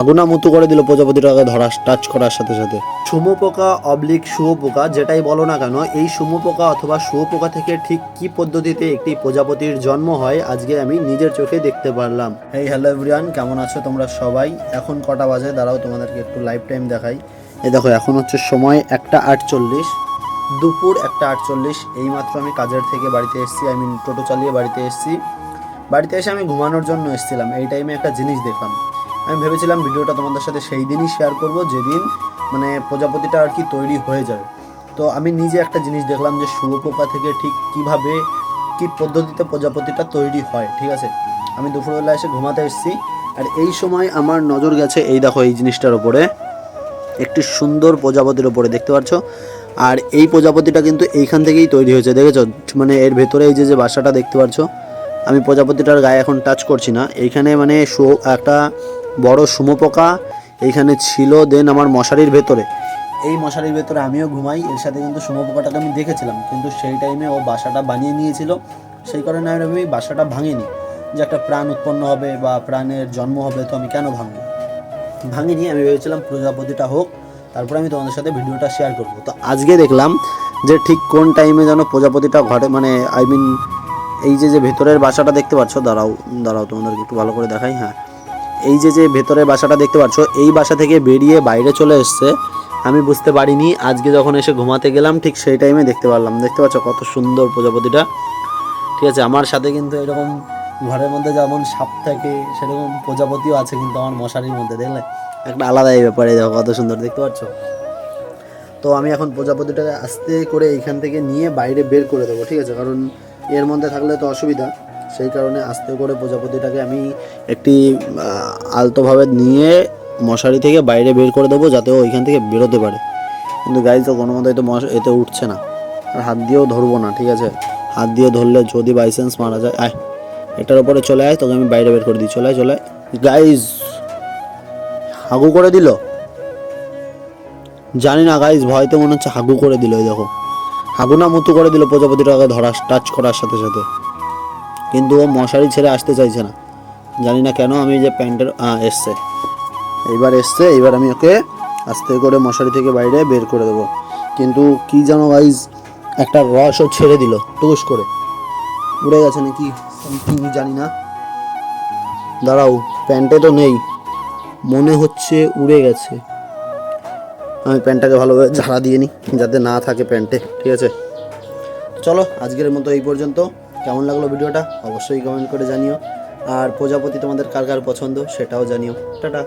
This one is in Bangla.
আগুনা মুতু করে দিল প্রজাপতিটাকে ধরা টাচ করার সাথে সাথে। শুঁয়োপোকা অবলিক শুঁয়োপোকা যেটাই বলো না কেন, এই শুঁয়োপোকা অথবা শুঁয়োপোকা থেকে ঠিক কি পদ্ধতিতে একটি প্রজাপতির জন্ম হয় আজকে আমি নিজের চোখে দেখতে পারলাম। এই হ্যালো এভরিওয়ান, কেমন আছো তোমরা সবাই? এখন কটা বাজে দাঁড়াও তোমাদেরকে একটু লাইভ টাইম দেখাই। এই দেখো এখন হচ্ছে সময় 1:48, দুপুর 1:48। এইমাত্র আমি কাজের থেকে বাড়িতে এসেছি, টোটো চালিয়ে বাড়িতে এসেছি। বাড়িতে এসে আমি ঘুমানোর জন্য এসেছিলাম। এই টাইমে একটা জিনিস দেখলাম। আমি ভেবেছিলাম ভিডিওটা তোমাদের সাথে সেই দিনই শেয়ার করব যেদিন মানে প্রজাপতিটা আর কি তৈরি হয়ে যাবে। তো আমি নিজে একটা জিনিস দেখলাম যে শুঁয়োপোকা থেকে ঠিক কীভাবে কী পদ্ধতিতে প্রজাপতিটা তৈরি হয়। ঠিক আছে, আমি দুপুরবেলা এসে ঘুমাতে এসেছি, আর এই সময় আমার নজর গেছে এই দেখো এই জিনিসটার ওপরে, একটি সুন্দর প্রজাপতির ওপরে দেখতে পাচ্ছ। আর এই প্রজাপতিটা কিন্তু এইখান থেকেই তৈরি হয়েছে, দেখেছো? মানে এর ভেতরে এই যে বাসাটা দেখতে পাচ্ছ, আমি প্রজাপতিটার গায়ে এখন টাচ করছি না। এইখানে মানে একটা বড় শুঁয়োপোকা এইখানে ছিল। দেন আমার মশারির ভেতরে, এই মশারির ভেতরে আমিও ঘুমাই, এর সাথে কিন্তু শুঁয়োপোকাটাকে আমি দেখেছিলাম, কিন্তু সেই টাইমে ও বাসাটা বানিয়ে নিয়েছিল। সেই কারণে আমি বাসাটা ভাঙিনি, যে একটা প্রাণ উৎপন্ন হবে বা প্রাণের জন্ম হবে, তো আমি কেন ভাঙিনি। আমি ভেবেছিলাম প্রজাপতিটা হোক, তারপরে আমি তোমাদের সাথে ভিডিওটা শেয়ার করব। তো আজকে দেখলাম যে ঠিক কোন টাইমে যেন প্রজাপতিটা ঘটে, মানে এই যে ভেতরের বাসাটা দেখতে পাচ্ছ, দাঁড়াও তোমাদেরকে একটু ভালো করে দেখাই। হ্যাঁ, এই যে ভেতরের বাসাটা দেখতে পাচ্ছ, এই বাসা থেকে বেরিয়ে বাইরে চলে এসছে। আমি বুঝতে পারিনি, আজকে যখন এসে ঘুমাতে গেলাম ঠিক সেই টাইমে দেখতে পারলাম। দেখতে পাচ্ছ কত সুন্দর প্রজাপতিটা। ঠিক আছে, আমার সাথে কিন্তু এরকম ঘরের মধ্যে যেমন সাপ থাকে সেরকম প্রজাপতিও আছে কিন্তু আমার মশারির মধ্যে, দেখলে একটা আলাদাই ব্যাপারে। দেখো কত সুন্দর দেখতে পাচ্ছ। তো আমি এখন প্রজাপতিটাকে আস্তে করে এইখান থেকে নিয়ে বাইরে বের করে দেবো। ঠিক আছে, কারণ এর মধ্যে থাকলে তো অসুবিধা, সেই কারণে আস্তে করে প্রজাপতিটাকে আমি একটি আলতোভাবে নিয়ে মশারি থেকে বাইরে বের করে দেবো, যাতে ও ওইখান থেকে বেরোতে পারে। কিন্তু গাইজ তো কোনো মতেই তো এতে উঠছে না, আর হাত দিয়েও ধরবো না। ঠিক আছে, হাত দিয়ে ধরলে যদি বাইচান্স মারা যায়, আয় এটার উপরে চলে আয়, তোকে আমি বাইরে বের করে দিই। চলে আয় গাইজ, হাগু করে দিল। জানি না গাইজ, ভয়তে মনে হচ্ছে হাগু করে দিল। এই দেখো হাগু না মুতু করে দিল প্রজাপতিটাকে ধরা টাচ করার সাথে সাথে। কিন্তু ও মশারি ছেড়ে আসতে চাইছে না, জানি না কেন। আমি যে প্যান্টের এসছে, এইবার আমি ওকে আস্তে করে মশারি থেকে বাইরে বের করে দেবো। কিন্তু কি জানো গাইজ, একটা রসও ছেড়ে দিল, টুস করে উড়ে গেছে নাকি সামথিং, জানি না। দাঁড়াও, প্যান্টে তো নেই, মনে হচ্ছে উড়ে গেছে। আমি প্যান্টটাকে ভালোভাবে ঝাড়া দিয়ে নিই যাতে না থাকে প্যান্টে। ঠিক আছে, চলো আজকের মতো এই পর্যন্ত। কেমন লাগলো ভিডিওটা অবশ্যই কমেন্ট করে জানিও, আর প্রজাপতি তোমাদের কার কার পছন্দ সেটাও জানিও। টাটা।